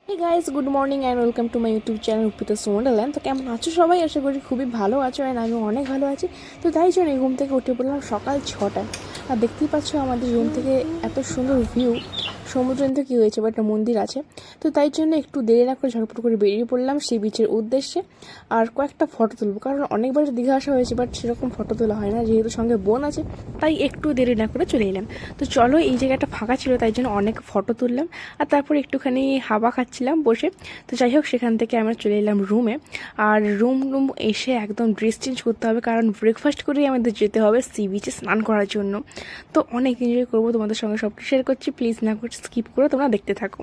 Hey guys, good morning and welcome to my YouTube channel Upita's Wonderland। তো কেমন আছো সবাই? আশা করি খুবই ভালো আছো আর আমি অনেক ভালো আছি। তো তাই জন্য ঘুম থেকে উঠে পড়লাম সকাল 6টায়। আর দেখতেই পাচ্ছ আমাদের রুম থেকে এত সুন্দর ভিউ। সমুদ্র তো কী হয়েছে বা একটা মন্দির আছে, তো তাই জন্য একটু দেরি না করে ঝটপট করে বেরিয়ে পড়লাম সেই বিচের উদ্দেশ্যে। আর কয়েকটা ফটো তুলবো, কারণ অনেকবার দীঘা আসা হয়েছে বাট সেরকম ফটো তোলা হয় না, যেহেতু সঙ্গে বোন আছে তাই একটু দেরি না করে চলে এলাম। তো চলো, এই জায়গাটা ফাঁকা ছিল তাই জন্য অনেক ফটো তুললাম আর তারপর একটুখানি হাওয়া খাচ্ছিলাম বসে। তো যাই হোক, সেখান থেকে আমরা চলে এলাম রুমে। আর রুম এসে একদম ড্রেস চেঞ্জ করতে হবে, কারণ ব্রেকফাস্ট করেই আমাদের যেতে হবে সি বিচে স্নান করার জন্য। তো অনেক এনজয় করবো, তোমাদের সঙ্গে সব শেয়ার করছি, প্লিজ না করে স্কিপ করে তোমরা দেখতে থাকো।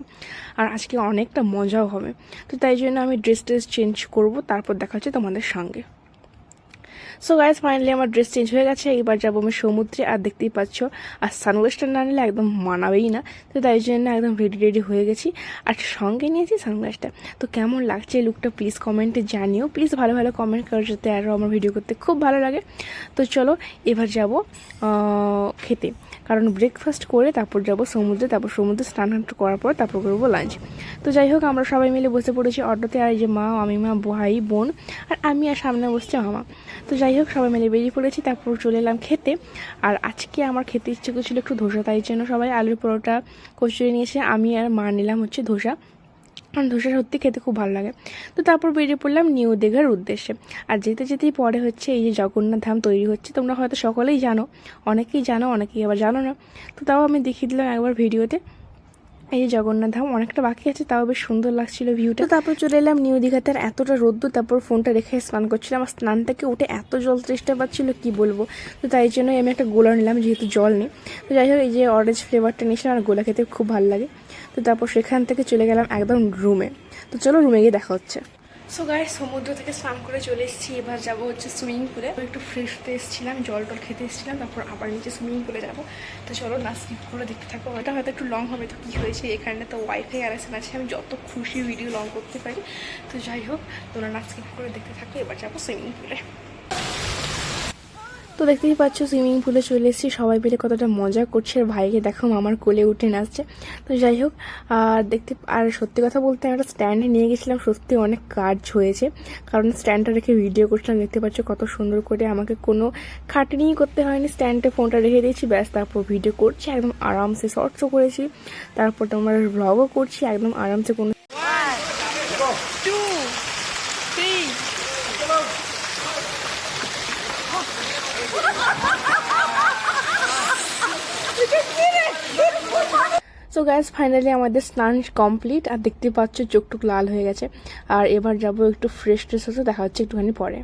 আর আজকে অনেকটা মজাও হবে, তো তাই জন্য আমি ড্রেস চেঞ্জ করবো, তারপর দেখা হচ্ছে তোমাদের সঙ্গে। সো গাইজ, ফাইনালি আমার ড্রেস চেঞ্জ হয়ে গেছে, এবার যাবো আমি সমুদ্রে। আর দেখতেই পাচ্ছ, আর সানগ্লাসটা না নিলে একদম মানাবেই না, তো তাই জন্য একদম রেডি হয়ে গেছি আর সঙ্গে নিয়েছি সানগ্লাসটা। তো কেমন লাগছে এই লুকটা প্লিজ কমেন্টে জানিও, প্লিজ ভালো ভালো কমেন্ট করার যাতে আরও আমার ভিডিও করতে খুব ভালো লাগে। তো চলো এবার যাব খেতে, কারণ ব্রেকফাস্ট করে তারপর যাব সমুদ্রে, তারপর সমুদ্রে স্নান করার পর তারপর করবো লাঞ্চ। তো যাই হোক, আমরা সবাই মিলে বসে পড়েছি অটোতে, আর এই যে মা, আমি মা, ভাই, বোন আর আমি, আর সামনে বসছে মামা। তো যাই হোক, সবাই মিলে বেরিয়ে পড়েছি, তারপর চলে এলাম খেতে। আর আজকে আমার খেতে ইচ্ছে করছিল একটু ধোসা, তাই জন্য সবাই আলুর পরোটা কচুরি নিয়েছে, আমি আর মা নিলাম হচ্ছে ধোসা। আর ধোসা সত্যি খেতে খুব ভালো লাগে। তো তারপর বেরিয়ে পড়লাম নিউ দীঘার উদ্দেশ্যে। আর যেতে যেতেই পরে হচ্ছে এই যে জগন্নাথ ধাম তৈরি হচ্ছে, তোমরা হয়তো সকলেই জানো, অনেকেই জানো, অনেকেই আবার জানো না। তো তাও আমি দেখিয়ে দিলাম একবার ভিডিওতে। এই যে জগন্নাথ ধাম অনেকটা বাকি আছে, তাও বেশ সুন্দর লাগছিল ভিউটা। তো তারপর চলে এলাম নিউ দীঘাতে, আর এতটা রোদ্দুর, তারপর ফোনটা রেখে স্নান করছিলাম। আর স্নান থেকে উঠে এত জল চেষ্টা পাচ্ছিল কি বলবো। তো তাই জন্যই আমি একটা গোলা নিলাম, যেহেতু জল নেই। তো যাই হোক, এই যে অরেঞ্জ ফ্লেভারটা নিয়েছিলাম, আর গোলা খেতে খুব ভালো লাগে। তো তারপর সেখান থেকে চলে গেলাম একদম রুমে। তো চলো রুমে গিয়ে দেখা হচ্ছে। সো গাইস, সমুদ্র থেকে স্নান করে চলে এসেছি, এবার যাবো হচ্ছে সুইমিং পুলে। একটু ফ্রেশ হতে এসেছিলাম, জল টল খেতে এসেছিলাম, তারপর আবার নিচে সুইমিং পুলে যাবো। তো চলো না স্কিপ করে দেখতে থাকো, এটা হয়তো একটু লং হবে। তো কী হয়েছে, এখানে তো ওয়াইফাই কানেকশন আছে, আমি যত খুশি ভিডিও লং করতে পারি। তো যাই হোক, তোমরা না স্কিপ করে দেখতে থাকো, এবার যাবো সুইমিং পুলে। তো দেখতেই পাচ্ছ সুইমিং পুলে চলে এসেছি, সবাই মিলে কতটা মজা করছে। আর ভাইকে দেখো আমার কোলে উঠে নাচছে। তো যাই হোক, আর সত্যি কথা বলতে আমি একটা স্ট্যান্ডে নিয়ে গেছিলাম, সত্যি অনেক কাজ হয়েছে, কারণ স্ট্যান্ডটা রেখে ভিডিও করছিলাম। দেখতে পাচ্ছ কত সুন্দর করে, আমাকে কোনো খাটনিই করতে হয়নি, স্ট্যান্ডে ফোনটা রেখে দিয়েছি, ব্যাস তারপর ভিডিও করছি একদম আরামসে। শর্টসও করেছি, তারপর তোমার ব্লগও করছি একদম আরামসে। কোনো সো গাইজ, ফাইনালি আমাদের স্নান কমপ্লিট, আর দেখতে পাচ্ছ চোখ টুক লাল হয়ে গেছে। আর এবার যাবো একটু ফ্রেশ ট্রেশ হতে, দেখা হচ্ছে একটুখানি পরে।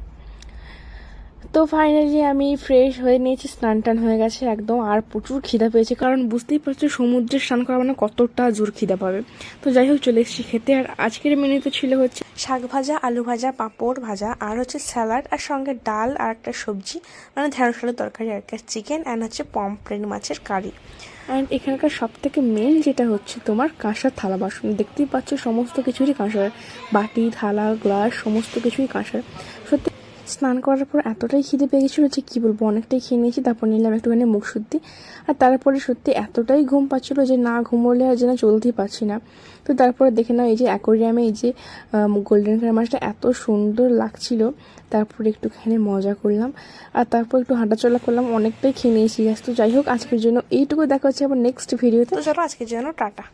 তো ফাইনালি আমি ফ্রেশ হয়ে নিয়েছি, স্নান টান হয়ে গেছে একদম। আর প্রচুর খিদা পেয়েছে, কারণ বুঝতেই পারছো সমুদ্রে স্নান করা মানে কতটা জোর খিদা পাবে। তো যাই হোক, চলে এসেছি খেতে। আর আজকের মেনুতে ছিল হচ্ছে শাক ভাজা, আলু ভাজা, পাঁপড় ভাজা, আর হচ্ছে স্যালাড, আর সঙ্গে ডাল, আর একটা সবজি মানে ঢেঁড়স আলুর তরকারি, আর একটা চিকেন, অ্যান্ড হচ্ছে পমফ্রেট মাছের কারি। অ্যান্ড এখানকার সব থেকে মেন যেটা হচ্ছে তোমার কাঁসার থালা বাসন। দেখতেই পাচ্ছ সমস্ত কিছুরই কাঁসার, বাটি, থালা, গ্লাস সমস্ত কিছুই কাঁসার। সত্যি স্নান করার পর এতটাই খিদে পেয়ে গেছিলো যে কী বলবো, অনেকটাই খেয়ে নিয়েছি। তারপর নিলাম একটুখানি মুখ শুদ্ধি। আর তারপরে সত্যি এতটাই ঘুম পাচ্ছিলো যে না ঘুমোলে আর যেন চলতেই পারছি না। তো তারপরে দেখে নাও, এই যে অ্যাকোরিয়ামে এই যে গোল্ডেন কালার মাছটা এত সুন্দর লাগছিল। তারপরে একটুখানি মজা করলাম, আর তারপর একটু হাঁটাচলা করলাম, অনেকটাই খেয়ে নিয়েছি গ্যাস। তো যাই হোক, আজকের জন্য এইটুকু, দেখা হচ্ছে আবার নেক্সট ভিডিওতে। তো চলো আজকের জন্য টাটা।